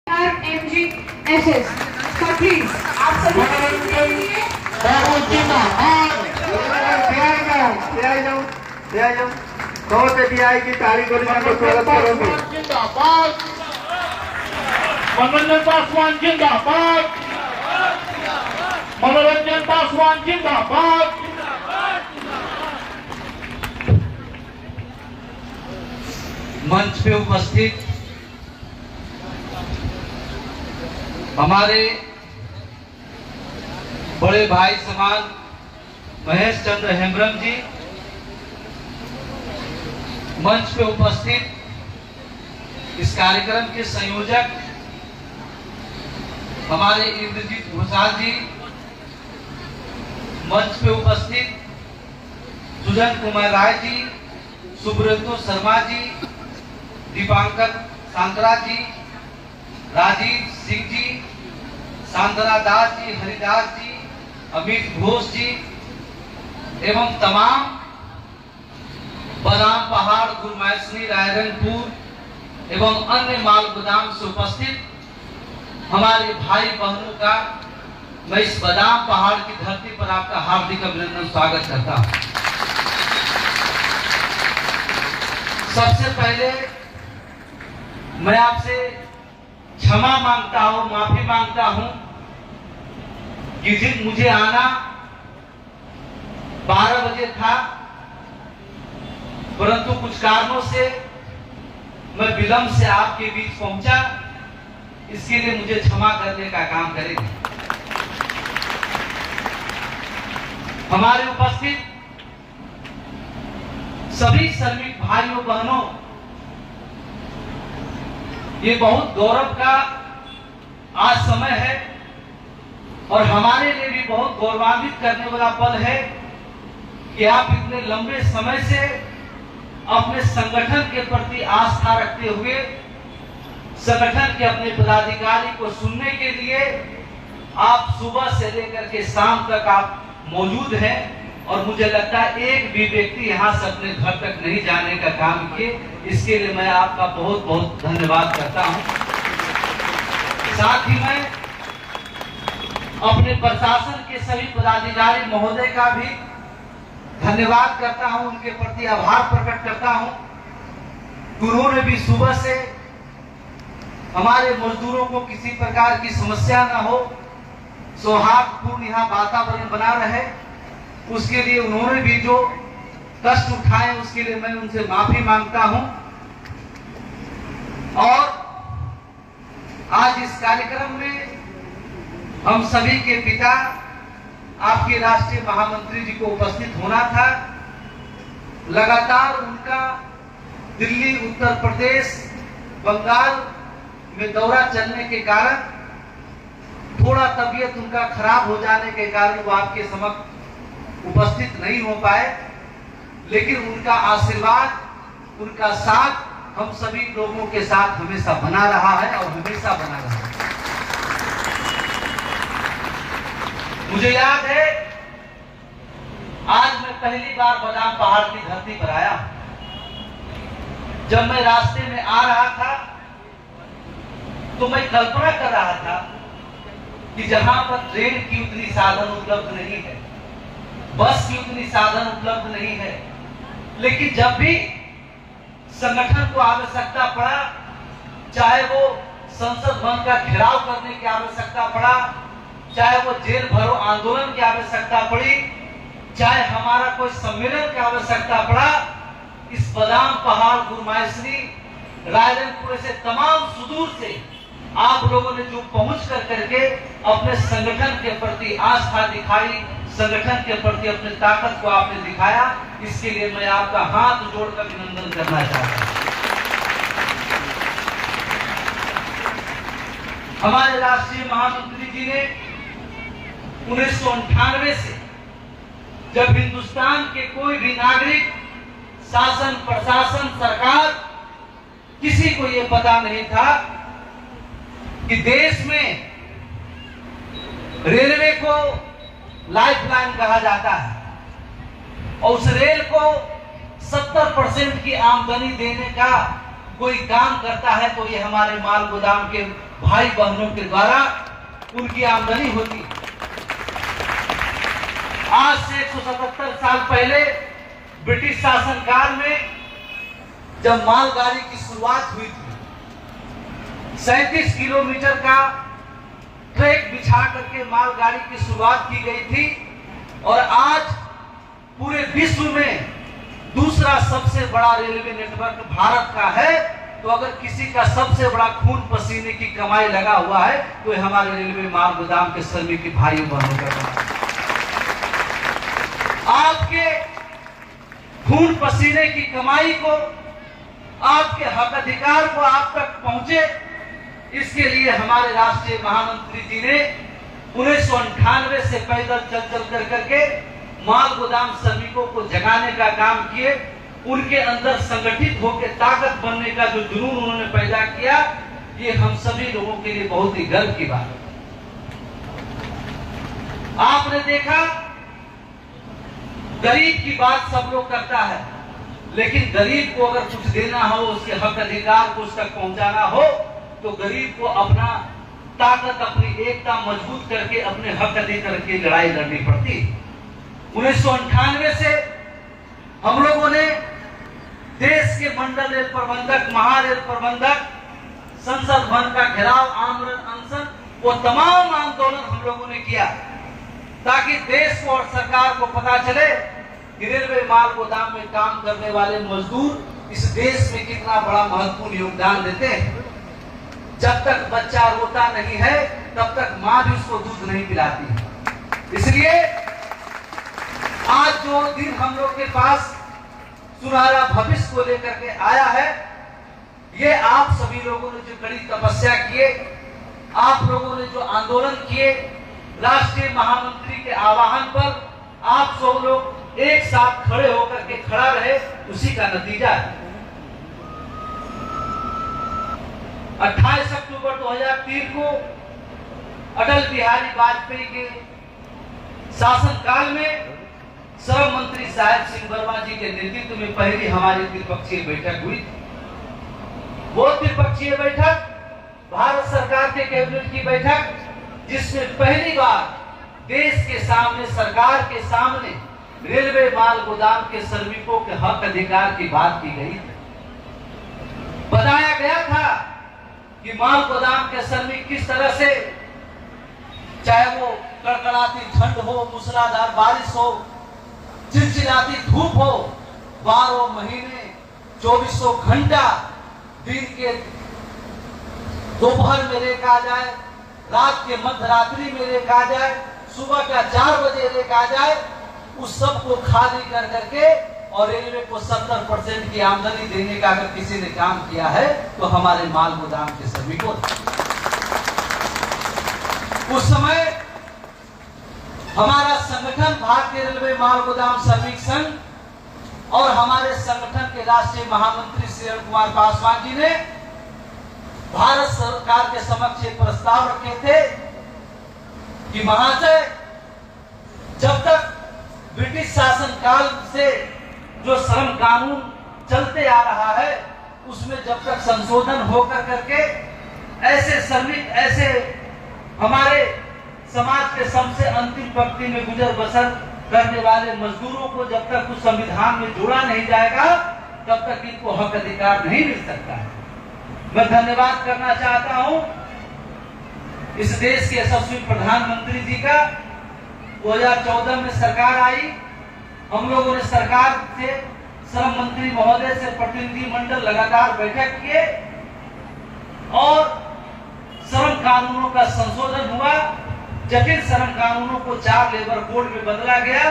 RMGSS sir please आप सभी के लिए की तारीख को स्वागत करोगे। मनोरंजन पासवान जिंदाबाद, मनोरंजन पासवान जिंदाबाद। मंच पे उपस्थित हमारे बड़े भाई समान महेश चंद्र हेम्ब्रम जी, मंच पे उपस्थित इस कार्यक्रम के संयोजक हमारे इंद्रजीत घोषाल जी, मंच पे उपस्थित सुजन कुमार राय जी, सुब्रतो शर्मा जी, दीपांकर सांतरा जी, राजीव सिंह जी, सांधना दास जी, हरिदास जी, अमित घोष जी एवं तमाम बादाम पहाड़, गुरमैसनी, रायरंगपुर एवं अन्य माल गोदाम से उपस्थित हमारे भाई बहनों का मैं इस बादाम पहाड़ की धरती पर आपका हार्दिक अभिनंदन स्वागत करता हूं। सबसे पहले मैं आपसे क्षमा मांगता हूं, माफी मांगता हूं कि जिस मुझे आना 12 बजे था, परंतु कुछ कारणों से मैं विलंब से आपके बीच पहुंचा। इसके लिए मुझे क्षमा करने का काम करेंगे। हमारे उपस्थित सभी श्रमिक भाइयों बहनों, ये बहुत गौरव का आज समय है और हमारे लिए भी बहुत गौरवान्वित करने वाला पल है कि आप इतने लंबे समय से अपने संगठन के प्रति आस्था रखते हुए संगठन के अपने पदाधिकारी को सुनने के लिए आप सुबह से लेकर के शाम तक आप मौजूद हैं और मुझे लगता है एक भी व्यक्ति यहाँ से अपने घर तक नहीं जाने का काम किए। इसके लिए मैं आपका बहुत बहुत धन्यवाद करता हूँ। साथ ही मैं अपने प्रशासन के सभी पदाधिकारी महोदय का भी धन्यवाद करता हूँ, उनके प्रति आभार प्रकट करता हूँ। उन्होंने भी सुबह से हमारे मजदूरों को किसी प्रकार की समस्या न हो, सौहार्दपूर्ण यहाँ वातावरण बना रहे, उसके लिए उन्होंने भी जो कष्ट उठाए उसके लिए मैं उनसे माफी मांगता हूं। और आज इस कार्यक्रम में हम सभी के पिता आपके राष्ट्रीय महामंत्री जी को उपस्थित होना था। लगातार उनका दिल्ली, उत्तर प्रदेश, बंगाल में दौरा चलने के कारण थोड़ा तबीयत उनका खराब हो जाने के कारण वो आपके समक्ष उपस्थित नहीं हो पाए, लेकिन उनका आशीर्वाद, उनका साथ हम सभी लोगों के साथ हमेशा बना रहा है और हमेशा बना रहा है। मुझे याद है आज मैं पहली बार बादाम पहाड़ की धरती पर आया। जब मैं रास्ते में आ रहा था तो मैं कल्पना कर रहा था कि जहां पर ट्रेन की उतनी साधन उपलब्ध नहीं है, बस की उतनी साधन उपलब्ध नहीं है, लेकिन जब भी संगठन को आवश्यकता पड़ा, चाहे वो संसद भवन का घेराव करने की आवश्यकता पड़ा, चाहे वो जेल भरो आंदोलन की आवश्यकता पड़ी, चाहे हमारा कोई सम्मेलन की आवश्यकता पड़ा, इस बादाम पहाड़, गुरमैसनी, रायरंगपुर से तमाम सुदूर से आप लोगों ने जो पहुंच करके अपने संगठन के प्रति आस्था दिखाई, संगठन के प्रति अपनी ताकत को आपने दिखाया, इसके लिए मैं आपका हाथ जोड़कर अभिनंदन करना चाहता हूं। हमारे राष्ट्रीय महामंत्री जी ने 1998 से जब हिंदुस्तान के कोई भी नागरिक, शासन, प्रशासन, सरकार, किसी को यह पता नहीं था कि देश में रेलवे को लाइफलाइन कहा जाता है और उस रेल को 70% की आमदनी देने का कोई काम करता है तो ये हमारे माल गोदाम के भाई बहनों के द्वारा उनकी आमदनी होती। आज से 177 साल पहले ब्रिटिश शासनकाल में जब मालगाड़ी की शुरुआत हुई थी, 37 किलोमीटर का ट्रैक बिछा करके मालगाड़ी की शुरुआत की गई थी और आज पूरे विश्व में दूसरा सबसे बड़ा रेलवे नेटवर्क भारत का है। तो अगर किसी का सबसे बड़ा खून पसीने की कमाई लगा हुआ है तो हमारे रेलवे माल गोदाम के श्रमिक भाइयों बहनों का कमाई। आपके खून पसीने की कमाई को, आपके हक अधिकार को आप तक पहुंचे, इसके लिए हमारे राष्ट्रीय महामंत्री जी ने 1998 से पैदल चल करके माल गोदाम श्रमिकों को जगाने का काम किए। उनके अंदर संगठित होकर ताकत बनने का जो जुनून उन्होंने पैदा किया, ये हम सभी लोगों के लिए बहुत ही गर्व की बात है। आपने देखा, गरीब की बात सब लोग करता है, लेकिन गरीब को अगर कुछ देना हो, उसके हक अधिकार को उस तक पहुंचाना हो, तो गरीब को अपना ताकत, अपनी एकता मजबूत करके अपने हक अधिकार की लड़ाई लड़नी पड़ती। 1998 से हम लोगों ने देश के मंडल रेल प्रबंधक, महारेल प्रबंधक, संसद भवन का घेराव, आमरण अनशन, वो तमाम आंदोलन हम लोगों ने किया ताकि देश को और सरकार को पता चले कि रेलवे माल गोदाम में काम करने वाले मजदूर इस देश में कितना बड़ा महत्वपूर्ण योगदान देते हैं। जब तक बच्चा रोता नहीं है तब तक मां भी उसको दूध नहीं पिलाती है। इसलिए आज जो दिन हम लोग के पास सुनहरा भविष्य को लेकर के आया है, ये आप सभी लोगों ने जो कड़ी तपस्या किए, आप लोगों ने जो आंदोलन किए, राष्ट्रीय महामंत्री के आह्वान पर आप सब लोग एक साथ खड़े होकर के खड़ा रहे, उसी का नतीजा है। 28 अक्टूबर 2003 को अटल बिहारी वाजपेयी के शासनकाल में श्रम मंत्री साहेब सिंह वर्मा जी के नेतृत्व में पहली हमारी त्रिपक्षीय बैठक हुई थी। वो त्रिपक्षीय बैठक भारत सरकार के कैबिनेट की बैठक, जिसमें पहली बार देश के सामने, सरकार के सामने रेलवे माल गोदाम के श्रमिकों के हक अधिकार की बात की गई थी। बताया गया था कि माल गोदाम के श्रमिक किस तरह से, चाहे वो कड़कड़ाती ठंड हो, मूसलाधार बारिश हो, चिलचिलाती धूप हो, 12 महीने 2400 घंटा दिन के दोपहर में लेकर जाए, रात के मध्यरात्रि में लेकर जाए, सुबह का 4 बजे लेकर जाए, उस सब को खाली कर करके और रेलवे को 70% की आमदनी देने का अगर किसी ने काम किया है तो हमारे माल गोदाम के श्रमिकों। उस समय हमारा संगठन भारतीय रेलवे माल गोदाम श्रमिक संघ और हमारे संगठन के राष्ट्रीय महामंत्री श्री अरुण कुमार पासवान जी ने भारत सरकार के समक्ष एक प्रस्ताव रखे थे कि महाशय, जब तक ब्रिटिश शासन काल से जो श्रम कानून चलते आ रहा है, उसमें जब तक संशोधन होकर करके ऐसे श्रमिक, ऐसे हमारे समाज के सबसे अंतिम पंक्ति में गुजर बसर करने वाले मजदूरों को जब तक उस संविधान में जोड़ा नहीं जाएगा, तब तक इनको हक अधिकार नहीं मिल सकता है। मैं धन्यवाद करना चाहता हूं इस देश के यशस्वी प्रधानमंत्री जी का। 2014 में सरकार आई, हम लोगों ने सरकार से, श्रम मंत्री महोदय से प्रतिनिधि मंडल लगातार बैठक किए और श्रम कानूनों का संशोधन हुआ। जटिल श्रम कानूनों को 4 लेबर कोड में बदला गया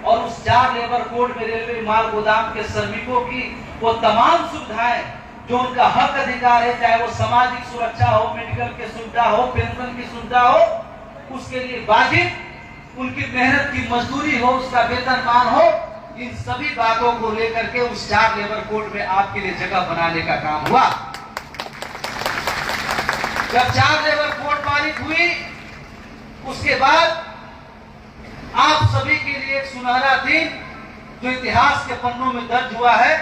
और उस 4 लेबर कोड में रेलवे माल गोदाम के श्रमिकों की वो तमाम सुविधाएं जो उनका हक अधिकार है, चाहे वो सामाजिक सुरक्षा हो, मेडिकल की सुविधा हो, पेंशन की सुविधा हो, उसके लिए वाजिब उनकी मेहनत की मजदूरी हो, उसका वेतनमान हो, इन सभी बातों को लेकर के उस 4 लेबर कोड में आपके लिए जगह बनाने का काम हुआ। जब 4 लेबर कोड पारित हुई, उसके बाद आप सभी के लिए एक सुनहरा दिन जो इतिहास के पन्नों में दर्ज हुआ है,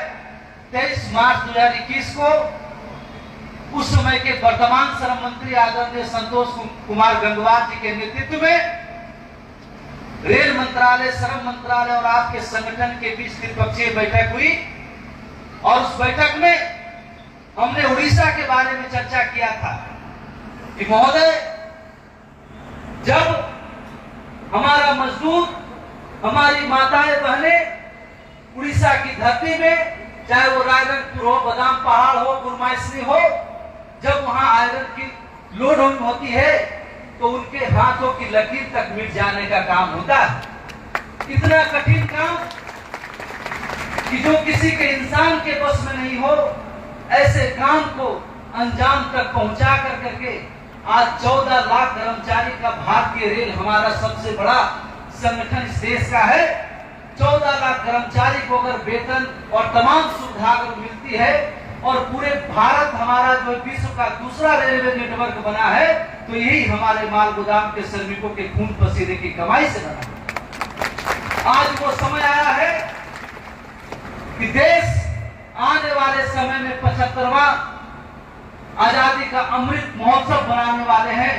23 मार्च 2021 को उस समय के वर्तमान श्रम मंत्री आदरणीय संतोष कुमार गंगवार जी के नेतृत्व में रेल मंत्रालय, श्रम मंत्रालय और आपके संगठन के बीच त्रिपक्षीय बैठक हुई और उस बैठक में हमने उड़ीसा के बारे में चर्चा किया था कि महोदय, जब हमारा मजदूर, हमारी माताएं बहनें उड़ीसा की धरती में, चाहे वो रायरंगपुर हो, बादाम पहाड़ हो, गुरमाइसनी हो, जब वहां आयरन की लोड होती है तो उनके हाथों की लकीर तक मिट जाने का काम होता है। इतना कठिन काम कि जो किसी के इंसान के बस में नहीं हो, ऐसे काम को अंजाम तक पहुंचा करके आज 14 लाख कर्मचारी का भारतीय रेल हमारा सबसे बड़ा संगठन इस देश का है। 14 लाख कर्मचारी को अगर वेतन और तमाम सुविधा अगर मिलती है और पूरे भारत हमारा जो विश्व का दूसरा रेलवे नेटवर्क बना है, तो यही हमारे माल गोदाम के श्रमिकों के खून पसीने की कमाई से बना। आज वो समय आया है कि देश आने वाले समय में 75वां आजादी का अमृत महोत्सव बनाने वाले हैं।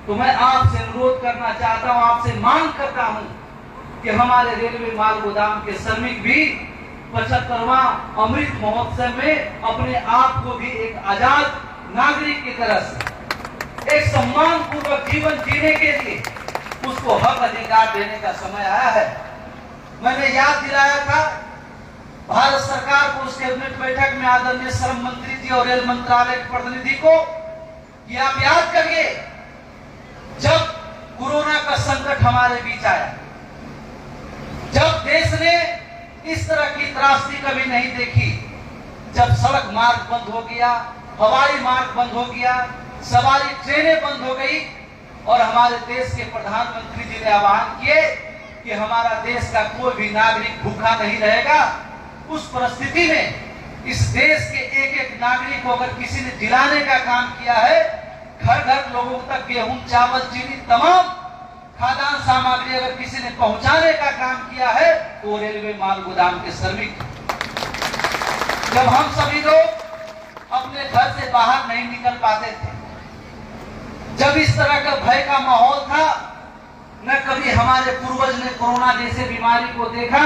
तो मैं आपसे अनुरोध करना चाहता हूं, आपसे मांग करता हूं कि हमारे रेलवे माल गोदाम के श्रमिक भी 75वां अमृत महोत्सव में अपने आप को भी एक आजाद नागरिक की तरह से एक सम्मान पूर्वक जीवन जीने के लिए उसको हक अधिकार देने का समय आया है। मैंने याद दिलाया था भारत सरकार को उस कैबिनेट बैठक में आदरणीय श्रम मंत्री जी और रेल मंत्रालय के प्रतिनिधि को कि आप याद करिए, जब कोरोना का संकट हमारे बीच आया, जब देश ने इस तरह की त्रासदी कभी नहीं देखी, जब सड़क मार्ग बंद हो गया, हवाई मार्ग बंद हो गया, सवारी ट्रेनें बंद हो गई और हमारे देश के प्रधानमंत्री जी ने आह्वान किए कि हमारा देश का कोई भी नागरिक भूखा नहीं रहेगा। उस परिस्थिति में इस देश के एक एक नागरिक को अगर किसी ने दिलाने का काम किया है, घर घर लोगों तक गेहूं, चावल, चीनी, तमाम खाद्यान्न सामग्री अगर किसी ने पहुंचाने का काम किया है, तो रेलवे माल गोदाम के श्रमिक। जब हम सभी लोग अपने घर से बाहर नहीं निकल पाते थे, जब इस तरह का भय का माहौल था, न कभी हमारे पूर्वज ने कोरोना जैसे बीमारी को देखा,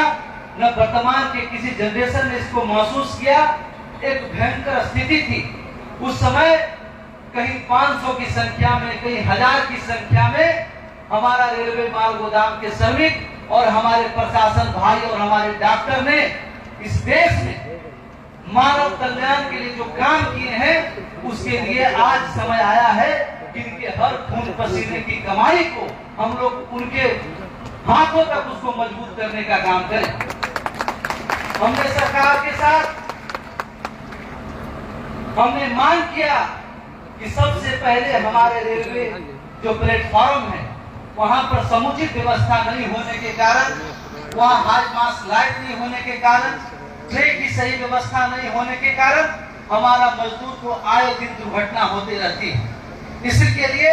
न वर्तमान के किसी जनरेशन ने इसको महसूस किया। एक भयंकर स्थिति थी उस समय। कहीं 500 की संख्या में, कहीं 1000 की संख्या में हमारा रेलवे माल गोदाम के श्रमिक और हमारे प्रशासन भाई और हमारे डॉक्टर ने इस देश में मानव कल्याण के लिए जो काम किए हैं, उसके लिए आज समय आया है कि इनके हर खून पसीने की कमाई को हम लोग उनके हाथों तक उसको मजबूत करने का काम करें। हमने सरकार के साथ हमने मांग किया कि सबसे पहले हमारे रेलवे जो प्लेटफॉर्म है, वहां पर समुचित व्यवस्था नहीं होने के कारण, वहां हाई मास्क लाइट नहीं होने के कारण, ट्रेन की सही व्यवस्था नहीं होने के कारण हमारा मजदूर को आए दिन दुर्घटना होती रहती है। इसके लिए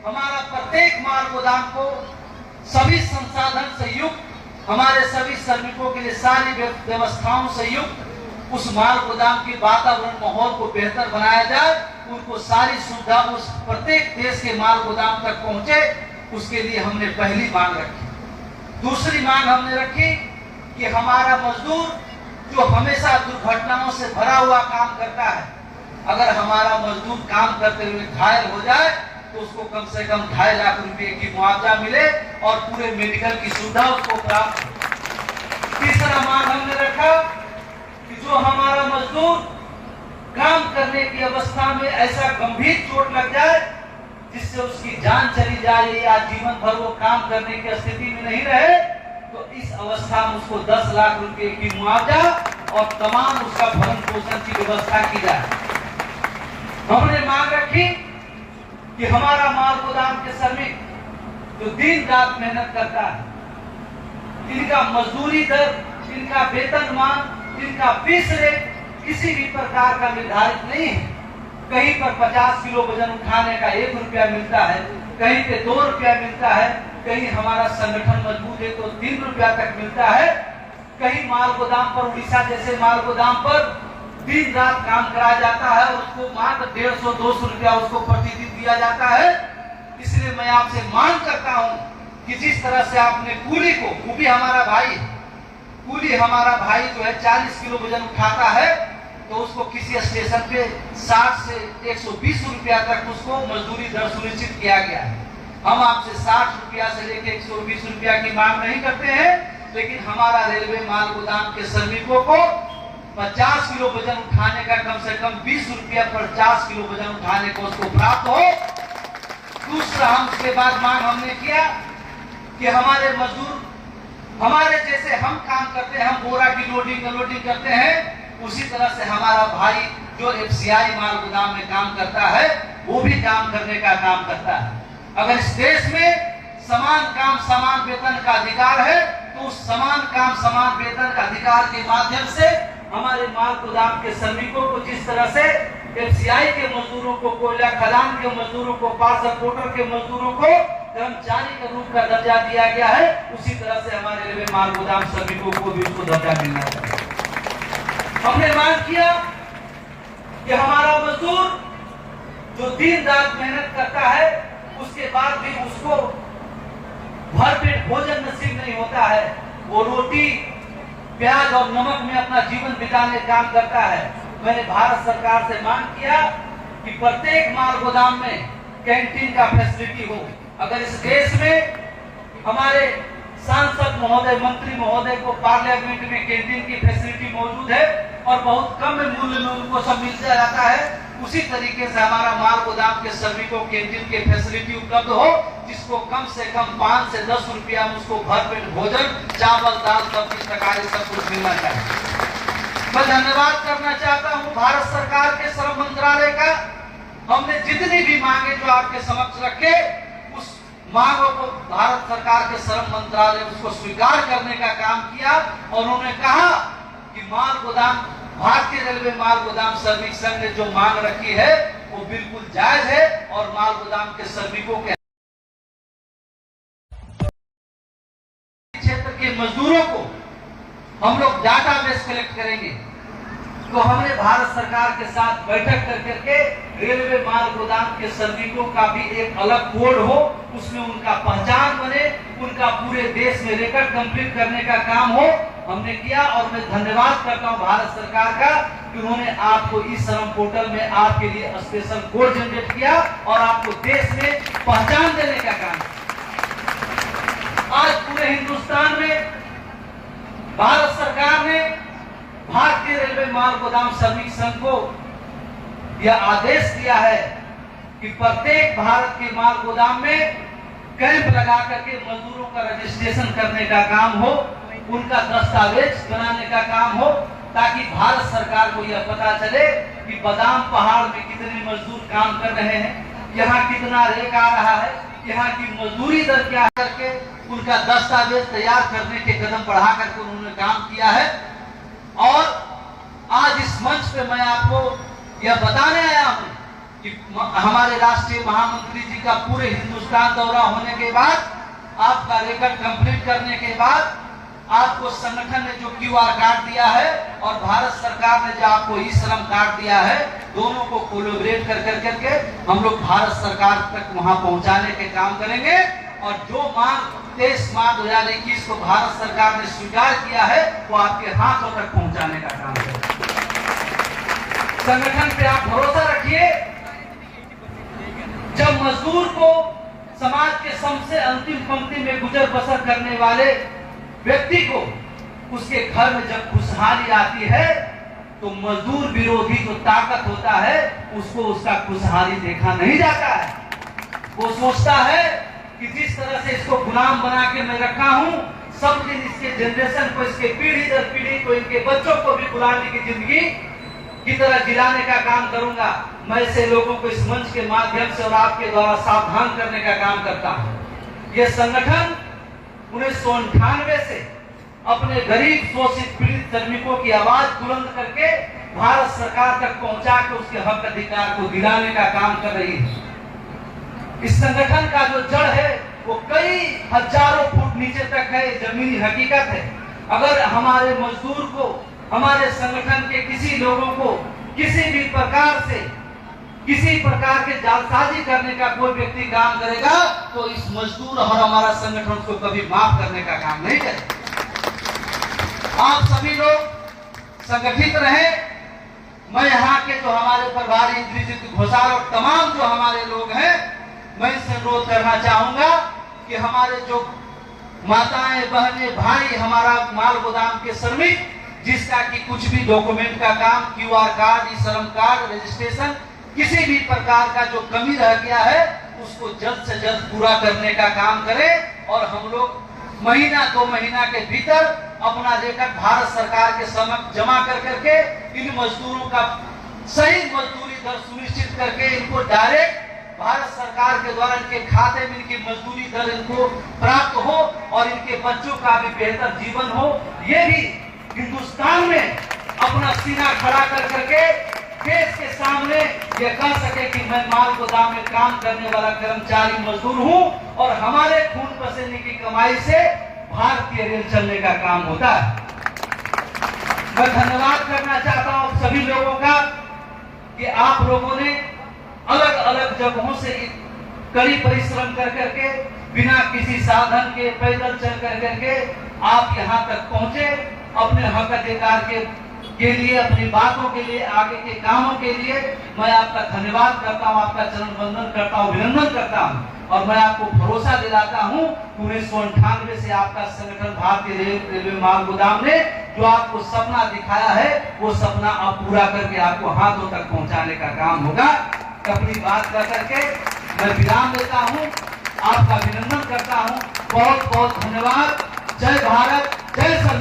हमारा प्रत्येक माल गोदाम को सभी संसाधन से युक्त, हमारे सभी श्रमिकों के लिए सारी व्यवस्थाओं से युक्त उस माल गोदाम के वातावरण माहौल को बेहतर बनाया जाए, उनको सारी सुविधा उस प्रत्येक देश के माल गोदाम तक पहुंचे, उसके लिए हमने पहली मांग रखी। दूसरी मांग हमने रखी कि हमारा मजदूर जो हमेशा दुर्घटनाओं से भरा हुआ काम करता है, अगर हमारा मजदूर काम करते हुए घायल हो जाए तो उसको कम से कम 2.5 लाख रुपए की मुआवजा मिले और पूरे मेडिकल की सुविधा उसको प्राप्त। तीसरा मांग हमने रखा कि जो हमारा मजदूर काम करने की अवस्था में ऐसा गंभीर चोट लग जाए जिससे उसकी जान चली जाए या जीवन भर वो काम करने की स्थिति में नहीं रहे, तो इस अवस्था में उसको 10 लाख रुपए की मुआवजा और तमाम उसका भरण पोषण की व्यवस्था की जाए। हमने मांग रखी कि हमारा माल गोदाम के श्रमिक जो दिन रात मेहनत करता है, इनका मजदूरी दर, इनका वेतनमान, इनका फीस रेट किसी भी प्रकार का निर्धारित नहीं है। कहीं पर 50 किलो वजन उठाने का 1 रुपया मिलता है, कहीं पे 2 रुपया मिलता है, कहीं हमारा संगठन मजबूत है तो 3 रुपया तक मिलता है। कहीं माल गोदाम पर, उड़ीसा जैसे माल गोदाम पर दिन रात काम कराया जाता है, उसको मात्र 150-200 रुपया उसको प्रतिदिन दिया जाता है। इसलिए मैं आपसे मांग करता हूं कि जिस तरह से आपने कूली को, वो भी हमारा भाई, कूली हमारा भाई जो है 40 किलो वजन उठाता है, तो उसको किसी स्टेशन पे 60 से 120 रुपया तक उसको मजदूरी दर सुनिश्चित किया गया है। हम आपसे 60 रुपया से लेकर 120 रुपया की मांग नहीं करते हैं, लेकिन हमारा रेलवे माल गोदाम के श्रमिकों को 50 किलो वजन उठाने का कम से कम 20 रुपया 50 किलो वजन उठाने को उसको प्राप्त हो। दूसरा, हम उसके बाद मांग हमने किया कि हमारे मजदूर हमारे जैसे हम काम करते हैं, हम बोरा की लोडिंग अनलोडिंग करते हैं, उसी तरह से हमारा भाई जो एफसीआई माल गोदाम में काम करता है, वो भी काम करने का काम करता है। अगर इस देश में समान काम समान वेतन का अधिकार है, तो उस समान काम समान वेतन का अधिकार के माध्यम से हमारे माल गोदाम के श्रमिकों को, जिस तरह से एफसीआई के मजदूरों को, कोयला खदान के मजदूरों को, पार्सल पोर्टर के मजदूरों को कर्मचारी के रूप का दर्जा दिया गया है, उसी तरह से हमारे रेलवे माल गोदाम श्रमिकों को भी उसको दर्जा मिलना चाहिए। हमने मांग किया कि हमारा मजदूर जो दिन रात मेहनत करता है, उसके बाद भी उसको भरपेट भोजन नसीब नहीं होता है, वो रोटी प्याज और नमक में अपना जीवन बिताने का काम करता है। मैंने भारत सरकार से मांग किया कि प्रत्येक माल गोदाम में कैंटीन का फैसिलिटी हो। अगर इस देश में हमारे सांसद महोदय, मंत्री महोदय को पार्लियामेंट में कैंटीन की फैसिलिटी मौजूद है और बहुत कम मूल्य में उनको सब मिलता जाता है, उसी तरीके से हमारा माल गोदाम के श्रमिकों को कैंटीन की फैसिलिटी उपलब्ध हो, जिसको कम से कम 5 से 10 रुपया में उसको भरपेट भोजन, चावल दाल सब्जी तरकारी सब कुछ मिलना चाहिए। मैं धन्यवाद करना चाहता हूं भारत सरकार के श्रम मंत्रालय का। हमने जितनी भी मांगे जो आपके समक्ष रखे, उस मांगों को भारत सरकार के श्रम मंत्रालय उसको स्वीकार करने का काम किया और उन्होंने कहा कि माल गोदाम, भारतीय रेलवे माल गोदाम श्रमिक संघ ने जो मांग रखी है वो बिल्कुल जायज है और माल गोदाम के श्रमिकों के क्षेत्र के मजदूरों को हम लोग डाटाबेस कलेक्ट करेंगे। तो हमने भारत सरकार के साथ बैठक कर करके रेलवे माल गोदाम के श्रमिकों का भी एक अलग कोड हो, उसमें उनका पहचान बने, उनका पूरे देश में रिकॉर्ड कंप्लीट करने का काम हो, हमने किया। और मैं धन्यवाद करता हूं भारत सरकार का कि उन्होंने आपको ई श्रम पोर्टल में आपके लिए स्पेशल कोड जनरेट किया और आपको देश में पहचान देने का काम किया। आज पूरे हिंदुस्तान में भारत सरकार ने भारतीय रेलवे माल गोदाम श्रमिक संघ को यह आदेश दिया है कि प्रत्येक भारत के माल गोदाम में कैंप लगा करके मजदूरों का रजिस्ट्रेशन करने का काम हो, उनका दस्तावेज बनाने का काम हो, ताकि भारत सरकार को यह पता चले कि बादाम पहाड़ में कितने मजदूर काम कर रहे हैं, यहाँ कितना रेक आ रहा है, यहाँ की मजदूरी दर क्या है, करके उनका दस्तावेज तैयार करने के कदम बढ़ा करके उन्होंने काम किया है। और आज इस मंच पे मैं आपको यह बताने आया हूं कि हमारे राष्ट्रीय महामंत्री जी का पूरे हिंदुस्तान दौरा होने के बाद, आपका रिकॉर्ड कंप्लीट करने के बाद, आपको संगठन ने जो क्यूआर कार्ड दिया है और भारत सरकार ने जो आपको ई श्रम कार्ड दिया है, दोनों को कोलैबोरेट कर करके हम लोग भारत सरकार तक वहां पहुंचाने के काम करेंगे। और जो मांग 23 मार्च 2021 को भारत सरकार ने स्वीकार किया है, वो आपके हाथों तक पहुंचाने का काम करेंगे। संगठन पे आप भरोसा रखिए। जब मजदूर को समाज के सबसे अंतिम पंक्ति में गुजर बसर करने वाले व्यक्ति को उसके घर में जब खुशहाली आती है, तो मजदूर विरोधी जो ताकत होता है उसको उसका खुशहाली देखा नहीं जाता है। वो सोचता है कि जिस तरह से इसको गुलाम बना के मैं रखा हूं, सब दिन इसके जनरेशन को, इसके पीढ़ी दर पीढ़ी को, इनके बच्चों को भी गुलामी की जिंदगी की तरह जिलाने का काम करूंगा। मैं ऐसे लोगों को इस मंच के माध्यम से और आपके द्वारा सावधान करने का काम करता हूं। यह संगठन 1998 से अपने गरीब शोषित पीड़ित श्रमिकों की आवाज बुलंद करके भारत सरकार तक पहुंचा के उसके हक अधिकार को दिलाने का काम कर रही है। इस संगठन का जो जड़ है वो कई हजारों फुट नीचे तक है, जमीनी हकीकत है। अगर हमारे मजदूर को हमारे संगठन के किसी लोगों को किसी भी प्रकार से किसी प्रकार के जालसाजी करने का कोई व्यक्ति काम करेगा तो इस मजदूर और हमारा संगठन उसको कभी माफ करने का काम नहीं करेगा। आप सभी लोग संगठित रहे। मैं यहाँ के जो हमारे प्रभारी इंद्रजीत घोषाल और तमाम जो हमारे लोग हैं, मैं इससे अनुरोध करना चाहूंगा कि हमारे जो माताएं बहनें भाई हमारा माल गोदाम के श्रमिक जिसका कि कुछ भी डॉक्यूमेंट का काम QR card e-Shram card registration किसी भी प्रकार का जो कमी रह गया है उसको जल्द से जल्द पूरा करने का काम करें और हम लोग महीना 2 महीना के भीतर अपना रिकॉर्ड भारत सरकार के समक्ष जमा कर करके इन मजदूरों का सही मजदूरी दर सुनिश्चित करके इनको डायरेक्ट भारत सरकार के द्वारा इनके खाते में इनकी मजदूरी दर इनको प्राप्त हो और इनके बच्चों का भी बेहतर जीवन हो। ये भी हिंदुस्तान में अपना सीना खड़ा कर करके देश के सामने ये कह सके कि मैं माल गोदाम में काम करने वाला कर्मचारी मजदूर हूं और हमारे खून पसीने की कमाई से भारतीय रेल चलने का काम होता है। मैं धन्यवाद करना चाहता हूं सभी लोगों का कि आप लोगों ने अलग अलग जगहों से कड़ी परिश्रम कर करके बिना किसी साधन के पैदल चल कर करके आप यहाँ तक पहुंचे अपने हक अधिकार के लिए अपनी बातों के लिए आगे के कामों के लिए मैं आपका धन्यवाद करता हूं, आपका चरण वंदन करता हूं, अभिनंदन करता हूं और मैं आपको भरोसा दिलाता हूं 1998 से आपका संगठन भारतीय रेलवे माल गोदाम ने जो आपको सपना दिखाया है वो सपना आप पूरा करके आपको हाथों तक पहुंचाने का काम होगा। अपनी बात कर करके मैं विराम देता हूं, आपका अभिनंदन करता हूं। बहुत बहुत धन्यवाद। जय भारत, जय